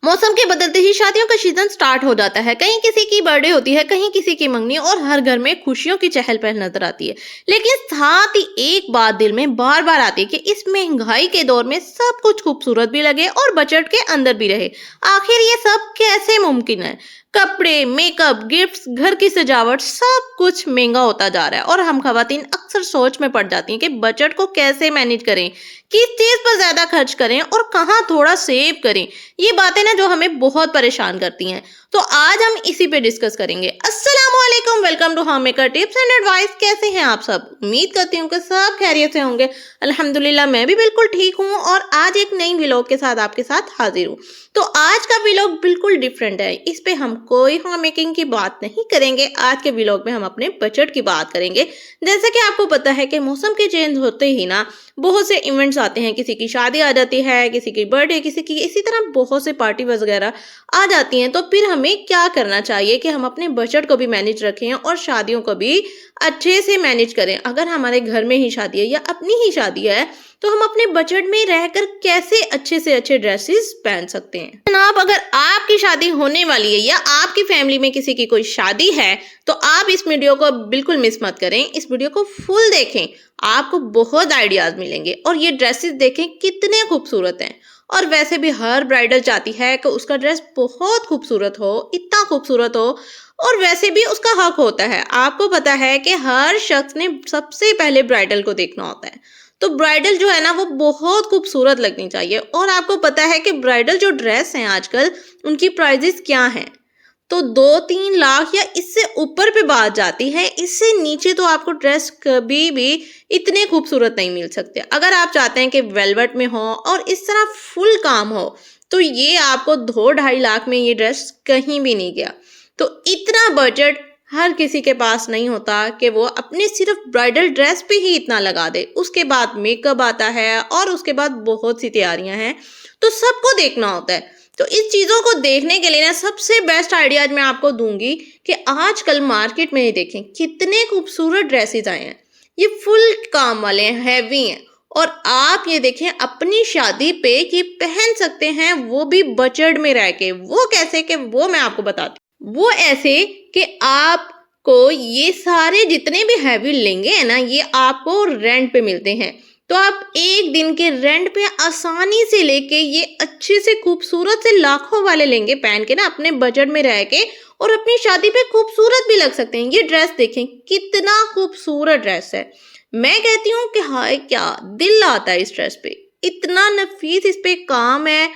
मौसम के बदलते ही शादियों का सीजन स्टार्ट हो जाता है। कहीं किसी की बर्थडे होती है, कहीं किसी की मंगनी और हर घर में खुशियों की चहल पहल नजर आती है। लेकिन साथ ही एक बात दिल में बार बार आती है कि इस महंगाई के दौर में सब कुछ खूबसूरत भी लगे और बजट के अंदर भी रहे। आखिर ये सब कैसे मुमकिन है? कपड़े, मेकअप, गिफ्ट्स, घर की सजावट सब कुछ महंगा होता जा रहा है और हम खवातीन अक्सर सोच में पड़ जाती हैं कि बजट को कैसे मैनेज करें, किस चीज पर ज्यादा खर्च करें और कहाँ थोड़ा सेव करें। ये बातें ना जो हमें बहुत परेशान करती हैं। तो आज हम इसी पे डिस्कस करेंगे। अस्सलाम वालेकुम, welcome to home maker tips and advice. कैसे हैं आप सब? उम्मीद करती हूँ कि सब खैरियत से होंगे। अल्हम्दुलिल्लाह मैं भी बिल्कुल ठीक हूँ और आज एक नई व्लॉग के साथ आपके साथ हाजिर हूँ। तो आज का व्लॉग बिल्कुल डिफरेंट है। इस पे हम कोई होम मेकिंग की बात नहीं करेंगे। आज के व्लॉग में हम अपने बजट की बात करेंगे। जैसे कि आपको पता है कि मौसम के चेंज होते ही ना बहुत से इवेंट्स आते हैं। किसी की शादी आ जाती है, किसी की बर्थडे, किसी की इसी तरह बहुत से पार्टी वगैरह आ जाती हैं। तो फिर हमें क्या करना चाहिए कि हम अपने बजट को भी मैनेज रखें और शादियों को भी अच्छे से मैनेज करें। अगर हमारे घर में ही शादी है या अपनी ही शादी है तो हम अपने बजट में रहकर कैसे अच्छे से अच्छे ड्रेसेस पहन सकते हैं। जनाब, अगर आपकी शादी होने वाली है या आपकी फैमिली में किसी की कोई शादी है तो आप इस वीडियो को बिल्कुल मिस मत करें। इस वीडियो को फुल देखें, आपको बहुत आइडियाज मिलेंगे। और ये ड्रेसेस देखें कितने खूबसूरत हैं। और वैसे भी हर ब्राइडल चाहती है कि उसका ड्रेस बहुत खूबसूरत हो, इतना खूबसूरत हो। और वैसे भी उसका हक होता है। आपको पता है कि हर शख्स ने सबसे पहले ब्राइडल को देखना होता है। तो ब्राइडल जो है ना वो बहुत खूबसूरत लगनी चाहिए। और आपको पता है कि ब्राइडल जो ड्रेस हैं आजकल उनकी प्राइजेस क्या हैं? तो 2-3 लाख या इससे ऊपर पे बात जाती है। इससे नीचे तो आपको ड्रेस कभी भी इतने खूबसूरत नहीं मिल सकते। अगर आप चाहते हैं कि वेलवेट में हो और इस तरह फुल काम हो तो ये आपको 2-2.5 लाख में ये ड्रेस कहीं भी नहीं गया। तो इतना बजट हर किसी के पास नहीं होता कि वो अपने सिर्फ ब्राइडल ड्रेस पे ही इतना लगा दे। उसके बाद मेकअप आता है और उसके बाद बहुत सी तैयारियां हैं, तो सबको देखना होता है। तो इस चीज़ों को देखने के लिए ना सबसे बेस्ट आइडियाज मैं आपको दूंगी कि आजकल मार्केट में ही देखें कितने खूबसूरत ड्रेसेस आए हैं। ये फुल काम वाले हैं, हैवी हैं। और आप ये देखें अपनी शादी पे ये पहन सकते हैं, वो भी बजट में रह के। वो कैसे कि वो मैं आपको बताती हूँ। वो ऐसे कि आपको ये सारे जितने भी हैवी लेंगे है ना ये आपको रेंट पे मिलते हैं। तो आप एक दिन के रेंट पे आसानी से लेके ये अच्छे से खूबसूरत से लाखों वाले लेंगे पहन के ना अपने बजट में रह के और अपनी शादी पे खूबसूरत भी लग सकते हैं। ये ड्रेस देखें कितना खूबसूरत ड्रेस है। मैं कहती हूँ कि हाय क्या दिल आता है इस ड्रेस पे। इतना नफीस इस पे काम है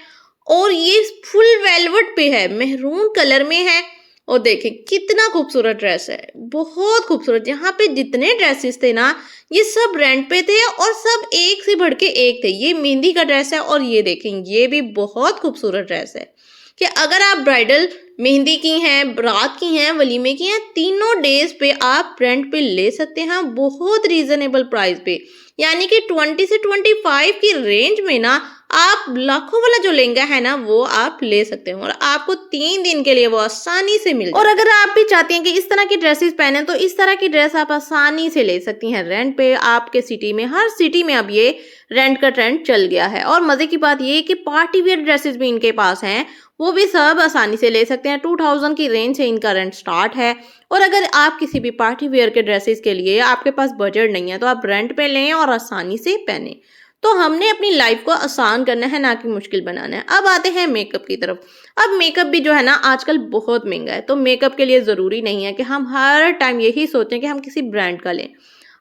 और ये फुल वेलवेट पे है, मेहरून कलर में है। और देखें कितना खूबसूरत ड्रेस है, बहुत खूबसूरत। यहाँ पे जितने ड्रेसेस थे ना ये सब रेंट पे थे और सब एक से बढ़ के एक थे। ये मेहंदी का ड्रेस है और ये देखें ये भी बहुत खूबसूरत ड्रेस है। कि अगर आप ब्राइडल मेहंदी की हैं, बारात की हैं, वलीमे की हैं, तीनों डेज पे आप रेंट पे ले सकते हैं बहुत रीजनेबल प्राइस पे। यानी कि 20 से 25 की रेंज में ना आप लाखों वाला जो लहंगा है ना वो आप ले सकते हो और आपको 3 दिन के लिए वो आसानी से मिल जाए। और अगर आप भी चाहती हैं कि इस तरह की ड्रेसेस पहने तो इस तरह की ड्रेस आप आसानी से ले सकती हैं रेंट पे। आपके सिटी में, हर सिटी में अब ये रेंट का ट्रेंड चल गया है। और मजे की बात ये है कि पार्टी वेयर ड्रेसेस भी इनके पास हैं, वो भी सब आसानी से ले सकते हैं। 2000 की रेंज से इनका रेंट स्टार्ट है। और अगर आप किसी भी पार्टी वेयर के ड्रेसेस के लिए आपके पास बजट नहीं है तो आप रेंट पे लें और आसानी से पहने। तो हमने अपनी लाइफ को आसान करना है, ना कि मुश्किल बनाना है। अब आते हैं मेकअप की तरफ। अब मेकअप भी जो है ना आजकल बहुत महंगा है। तो मेकअप के लिए ज़रूरी नहीं है कि हम हर टाइम यही सोचें कि हम किसी ब्रांड का लें।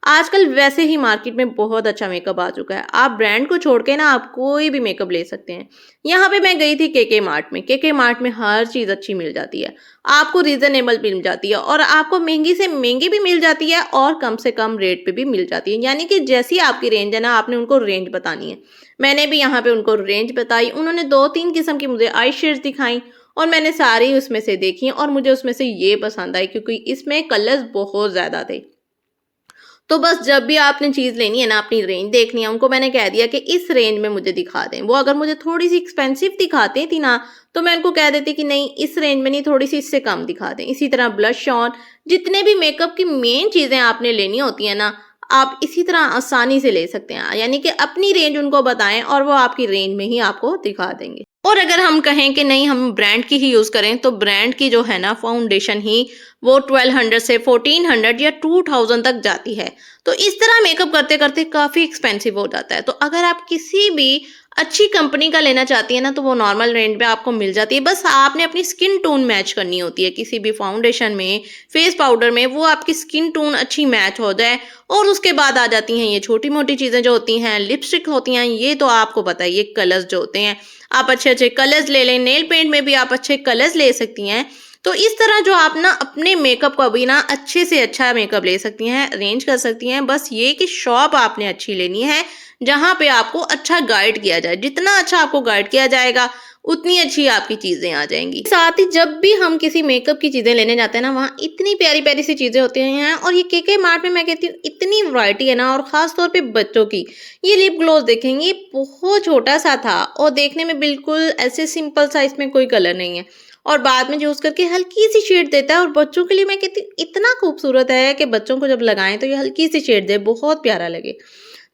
आजकल वैसे ही मार्केट में बहुत अच्छा मेकअप आ चुका है। आप ब्रांड को छोड़ के ना आप कोई भी मेकअप ले सकते हैं। यहाँ पे मैं गई थी केके मार्ट में। केके मार्ट में हर चीज़ अच्छी मिल जाती है, आपको रीजनेबल मिल जाती है और आपको महंगी से महंगी भी मिल जाती है और कम से कम रेट पे भी मिल जाती है। यानी कि जैसी आपकी रेंज है ना आपने उनको रेंज बतानी है। मैंने भी यहाँ पे उनको रेंज बताई। उन्होंने 2-3 किस्म की मुझे आई शेड्स दिखाई और मैंने सारी उसमें से देखी और मुझे उसमें से ये पसंद आई क्योंकि इसमें कलर्स बहुत ज़्यादा थे। तो बस जब भी आपने चीज़ लेनी है ना अपनी रेंज देखनी है, उनको मैंने कह दिया कि इस रेंज में मुझे दिखा दें। वो अगर मुझे थोड़ी सी एक्सपेंसिव दिखाते थी ना तो मैं उनको कह देती कि नहीं इस रेंज में नहीं, थोड़ी सी इससे कम दिखा दें। इसी तरह ब्लश ऑन, जितने भी मेकअप की मेन चीज़ें आपने लेनी होती हैं ना आप इसी तरह आसानी से ले सकते हैं। यानी कि अपनी रेंज उनको बताएं और वो आपकी रेंज में ही आपको दिखा देंगे। और अगर हम कहें कि नहीं हम ब्रांड की ही यूज़ करें तो ब्रांड की जो है ना फाउंडेशन ही वो 1200 से 1400 या 2000 तक जाती है। तो इस तरह मेकअप करते करते काफ़ी एक्सपेंसिव हो जाता है। तो अगर आप किसी भी अच्छी कंपनी का लेना चाहती है ना तो वो नॉर्मल रेंज में आपको मिल जाती है। बस आपने अपनी स्किन टोन मैच करनी होती है किसी भी फाउंडेशन में, फेस पाउडर में, वो आपकी स्किन टोन अच्छी मैच हो जाए। और उसके बाद आ जाती हैं ये छोटी मोटी चीज़ें जो होती हैं, लिपस्टिक होती हैं, ये तो आपको पता है ये कलर्स जो होते हैं, आप अच्छे अच्छे कलर्स ले लें। नेल पेंट में भी आप अच्छे कलर्स ले सकती हैं। तो इस तरह जो आप ना अपने मेकअप को भी ना अच्छे से अच्छा मेकअप ले सकती हैं, अरेंज कर सकती हैं। बस ये कि शॉप आपने अच्छी लेनी है जहाँ पे आपको अच्छा गाइड किया जाए। जितना अच्छा आपको गाइड किया जाएगा उतनी अच्छी आपकी चीजें आ जाएंगी। साथ ही जब भी हम किसी मेकअप की चीजें लेने जाते हैं ना, वहाँ इतनी प्यारी प्यारी सी चीजें होती हैं। और ये के मार्ट में मैं कहती हूँ इतनी वैरायटी है ना। और खास तौर पे बच्चों की ये लिप ग्लोस देखेंगे, ये बहुत छोटा सा था और देखने में बिल्कुल ऐसे सिंपल सा, इसमें कोई कलर नहीं है और बाद में यूज करके हल्की सी शेड देता है। और बच्चों के लिए मैं कहती हूँ इतना खूबसूरत है कि बच्चों को जब लगाएं तो ये हल्की सी शेड दे, बहुत प्यारा लगे।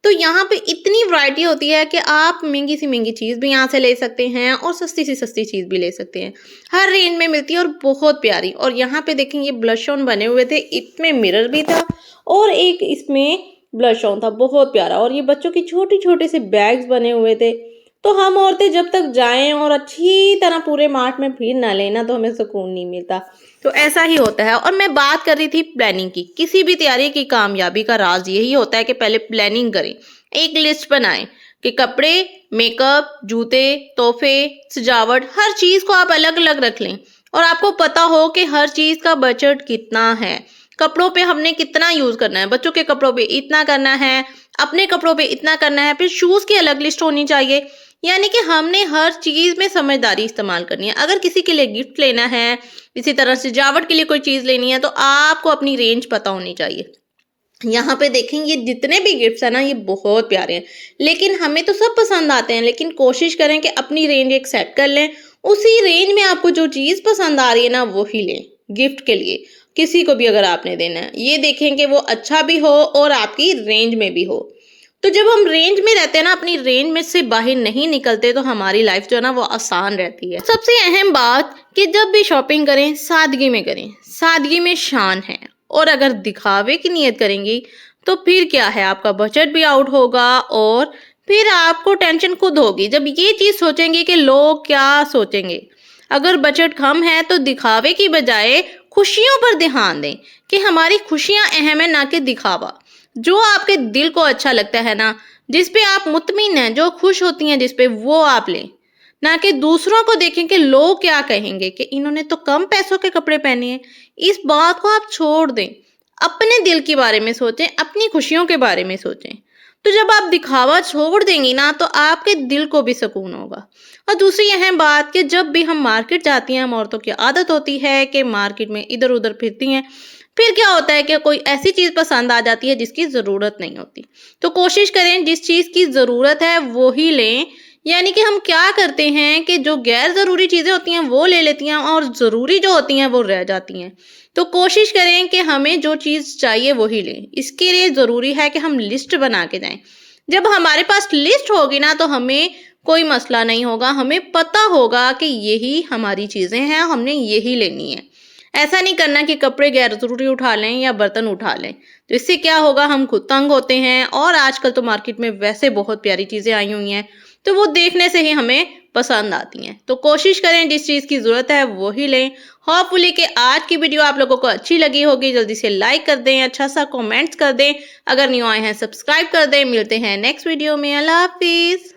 तो यहाँ पे इतनी वैरायटी होती है कि आप महंगी सी महंगी चीज़ भी यहाँ से ले सकते हैं और सस्ती सी सस्ती चीज़ भी ले सकते हैं। हर रेंज में मिलती है और बहुत प्यारी। और यहाँ पे देखें ये ब्लश ऑन बने हुए थे, इसमें मिरर भी था और एक इसमें ब्लश ऑन था, बहुत प्यारा। और ये बच्चों की छोटी छोटी सी बैग्स बने हुए थे। तो हम औरतें जब तक जाएं और अच्छी तरह पूरे मार्ट में भीड़ ना लेना तो हमें सुकून नहीं मिलता। तो ऐसा ही होता है। और मैं बात कर रही थी प्लानिंग की। किसी भी तैयारी की कामयाबी का राज यही होता है कि पहले प्लानिंग करें, एक लिस्ट बनाएं कि कपड़े, मेकअप, जूते, तोहफे, सजावट, हर चीज को आप अलग अलग रख लें और आपको पता हो कि हर चीज का बजट कितना है। कपड़ों पे हमने कितना यूज करना है, बच्चों के कपड़ों पे इतना करना है, अपने कपड़ों पे इतना करना है। फिर शूज की अलग लिस्ट होनी चाहिए। यानी कि हमने हर चीज में समझदारी इस्तेमाल करनी है। अगर किसी के लिए गिफ्ट लेना है, इसी तरह सजावट के लिए कोई चीज लेनी है तो आपको अपनी रेंज पता होनी चाहिए। यहाँ पे देखेंगे ये जितने भी गिफ्ट्स है ना ये बहुत प्यारे हैं, लेकिन हमें तो सब पसंद आते हैं। लेकिन कोशिश करें कि अपनी रेंज एक सेट कर लें, उसी रेंज में आपको जो चीज पसंद आ रही है ना वो ही लें। गिफ्ट के लिए किसी को भी अगर आपने देना है, ये देखें कि वो अच्छा भी हो और आपकी रेंज में भी हो। तो जब हम रेंज में रहते हैं ना, अपनी रेंज में से बाहर नहीं निकलते, तो हमारी लाइफ जो है ना वो आसान रहती है। सबसे अहम बात कि जब भी शॉपिंग करें सादगी में करें, सादगी में शान है। और अगर दिखावे की नीयत करेंगी तो फिर क्या है, आपका बजट भी आउट होगा और फिर आपको टेंशन खुद होगी जब ये चीज सोचेंगे कि लोग क्या सोचेंगे। अगर बजट कम है तो दिखावे की बजाय खुशियों पर ध्यान दें कि हमारी खुशियां अहम है, ना कि दिखावा। जो आपके दिल को अच्छा लगता है ना, जिस पे आप मुतमिन हैं, जो खुश होती हैं जिस पे, वो आप लें, ना कि दूसरों को देखें कि लोग क्या कहेंगे कि इन्होंने तो कम पैसों के कपड़े पहने हैं। इस बात को आप छोड़ दें, अपने दिल के बारे में सोचें, अपनी खुशियों के बारे में सोचें। तो जब आप दिखावा छोड़ देंगी ना तो आपके दिल को भी सुकून होगा। और दूसरी अहम बात कि जब भी हम मार्केट जाती हैं, हम औरतों की आदत होती है कि मार्केट में इधर उधर फिरती हैं, फिर क्या होता है कि कोई ऐसी चीज पसंद आ जाती है जिसकी जरूरत नहीं होती। तो कोशिश करें जिस चीज की जरूरत है वो ही लें। यानी कि हम क्या करते हैं कि जो गैर जरूरी चीजें होती हैं वो ले लेती हैं और जरूरी जो होती हैं वो रह जाती हैं। तो कोशिश करें कि हमें जो चीज चाहिए वही लें। इसके लिए जरूरी है कि हम लिस्ट बना के जाएं। जब हमारे पास लिस्ट होगी ना तो हमें कोई मसला नहीं होगा, हमें पता होगा कि यही हमारी चीजें हैं, हमने यही लेनी है। ऐसा नहीं करना कि कपड़े गैर जरूरी उठा लें या बर्तन उठा लें। तो इससे क्या होगा, हम खुद तंग होते हैं। और आजकल तो मार्केट में वैसे बहुत प्यारी चीजें आई हुई हैं तो वो देखने से ही हमें पसंद आती हैं। तो कोशिश करें जिस चीज़ की ज़रूरत है वो ही लें। होपफुली कि आज की वीडियो आप लोगों को अच्छी लगी होगी। जल्दी से लाइक कर दें, अच्छा सा कमेंट्स कर दें, अगर न्यू आए हैं सब्सक्राइब कर दें। मिलते हैं नेक्स्ट वीडियो में। अल्लाह हाफिज़।